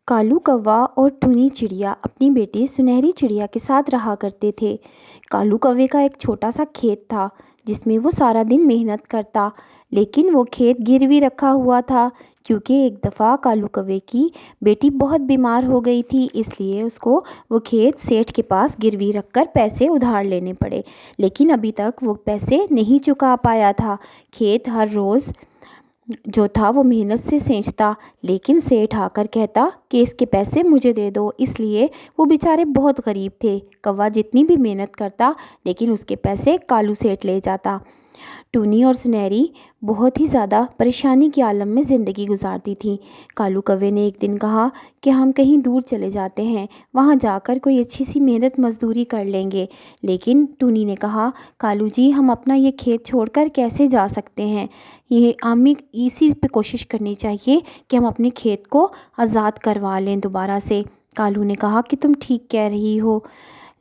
کالو کوا اور ٹونی چڑیا اپنی بیٹی سنہری چڑیا کے ساتھ رہا کرتے تھے۔ کالو کوے کا ایک چھوٹا سا کھیت تھا جس میں وہ سارا دن محنت کرتا، لیکن وہ کھیت گروی رکھا ہوا تھا کیونکہ ایک دفعہ کالو کوے کی بیٹی بہت بیمار ہو گئی تھی، اس لیے اس کو وہ کھیت سیٹھ کے پاس گروی رکھ کر پیسے ادھار لینے پڑے، لیکن ابھی تک وہ پیسے نہیں چکا پایا تھا۔ کھیت ہر روز جو تھا وہ محنت سے سینچتا، لیکن سیٹھ آ کر کہتا کہ اس کے پیسے مجھے دے دو، اس لیے وہ بیچارے بہت غریب تھے۔ کوا جتنی بھی محنت کرتا لیکن اس کے پیسے کالو سیٹھ لے جاتا۔ ٹونی اور سنہری بہت ہی زیادہ پریشانی کے عالم میں زندگی گزارتی تھیں۔ کالو کوے نے ایک دن کہا کہ ہم کہیں دور چلے جاتے ہیں، وہاں جا کر کوئی اچھی سی محنت مزدوری کر لیں گے، لیکن ٹونی نے کہا کالو جی ہم اپنا یہ کھیت چھوڑ کر کیسے جا سکتے ہیں، یہ ہمیں اسی پہ کوشش کرنی چاہیے کہ ہم اپنے کھیت کو آزاد کروا لیں دوبارہ سے۔ کالو نے کہا کہ تم ٹھیک کہہ رہی ہو،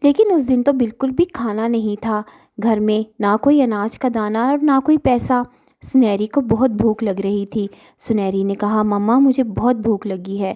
لیکن اس دن تو بالکل بھی کھانا نہیں تھا گھر میں، نہ کوئی اناج کا دانہ اور نہ کوئی پیسہ۔ سنہری کو بہت بھوک لگ رہی تھی۔ سنہری نے کہا مما مجھے بہت بھوک لگی ہے۔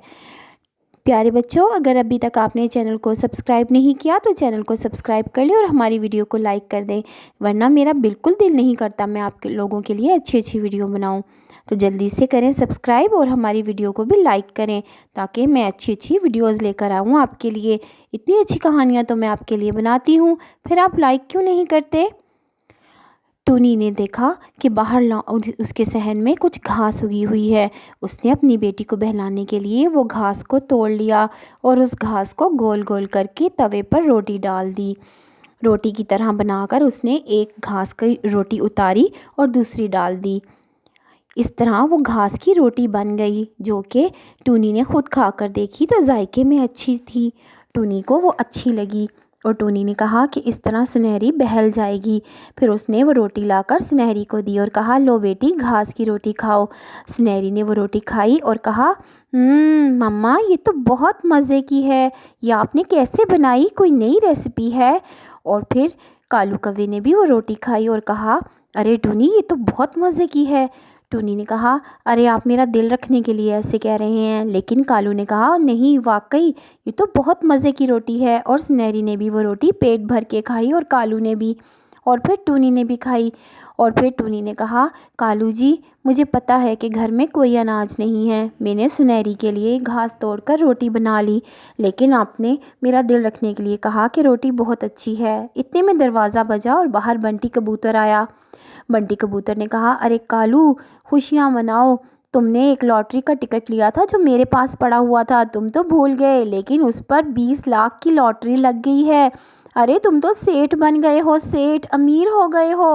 پیارے بچوں، اگر ابھی تک آپ نے چینل کو سبسکرائب نہیں کیا تو چینل کو سبسکرائب کر لیں اور ہماری ویڈیو کو لائک کر دیں، ورنہ میرا بالکل دل نہیں کرتا میں آپ لوگوں کے لیے اچھی ویڈیو بناؤں۔ تو جلدی سے کریں سبسکرائب اور ہماری ویڈیو کو بھی لائک کریں تاکہ میں اچھی ویڈیوز لے کر آؤں آپ کے لیے۔ اتنی اچھی کہانیاں تو میں آپ کے لیے بناتی ہوں، پھر آپ لائک کیوں نہیں کرتے؟ ٹونی نے دیکھا کہ باہر اس کے صحن میں کچھ گھاس اگی ہوئی ہے۔ اس نے اپنی بیٹی کو بہلانے کے لیے وہ گھاس کو توڑ لیا اور اس گھاس کو گول گول کر کے توے پر روٹی ڈال دی۔ روٹی کی طرح بنا کر اس نے ایک گھاس کی روٹی اتاری اور دوسری ڈال دی۔ اس طرح وہ گھاس کی روٹی بن گئی جو کہ ٹونی نے خود کھا کر دیکھی تو ذائقے میں اچھی تھی۔ ٹونی کو وہ اچھی لگی اور ٹونی نے کہا کہ اس طرح سنہری بہل جائے گی۔ پھر اس نے وہ روٹی لا کر سنہری کو دی اور کہا لو بیٹی گھاس کی روٹی کھاؤ۔ سنہری نے وہ روٹی کھائی اور کہا مما یہ تو بہت مزے کی ہے، یہ آپ نے کیسے بنائی، کوئی نئی ریسیپی ہے؟ اور پھر کالو کوے نے بھی وہ روٹی کھائی اور کہا ارے ٹونی یہ تو بہت مزے کی ہے۔ ٹونی نے کہا ارے آپ میرا دل رکھنے کے لیے ایسے کہہ رہے ہیں، لیکن کالو نے کہا نہیں واقعی یہ تو بہت مزے کی روٹی ہے، اور سنہری نے بھی وہ روٹی پیٹ بھر کے کھائی اور کالو نے بھی، اور پھر ٹونی نے بھی کھائی۔ اور پھر ٹونی نے کہا کالو جی مجھے پتہ ہے کہ گھر میں کوئی اناج نہیں ہے، میں نے سنہری کے لیے گھاس توڑ کر روٹی بنا لی، لیکن آپ نے میرا دل رکھنے کے لیے کہا کہ روٹی بہت اچھی ہے۔ اتنے میں دروازہ بجا اور باہر بنٹی کبوتر آیا۔ بنٹی کبوتر نے کہا ارے کالو خوشیاں مناؤ، تم نے ایک لاٹری کا ٹکٹ لیا تھا جو میرے پاس پڑا ہوا تھا، تم تو بھول گئے، لیکن اس پر 20 لاکھ کی لاٹری لگ گئی ہے، ارے تم تو سیٹھ بن گئے ہو، سیٹھ امیر ہو گئے ہو۔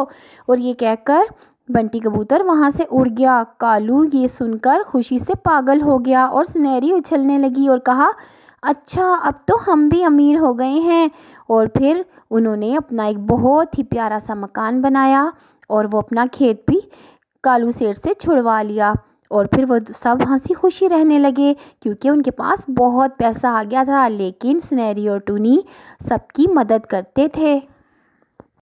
اور یہ کہہ کر بنٹی کبوتر وہاں سے اڑ گیا۔ کالو یہ سن کر خوشی سے پاگل ہو گیا اور سنہری اچھلنے لگی اور کہا اچھا اب تو ہم بھی امیر ہو گئے ہیں۔ اور پھر انہوں نے اپنا ایک بہت ہی پیارا سا مکان بنایا اور وہ اپنا کھیت بھی کالو سیٹھ سے چھڑوا لیا، اور پھر وہ سب ہنسی خوشی رہنے لگے کیونکہ ان کے پاس بہت پیسہ آ گیا تھا، لیکن سنہری اور ٹونی سب کی مدد کرتے تھے۔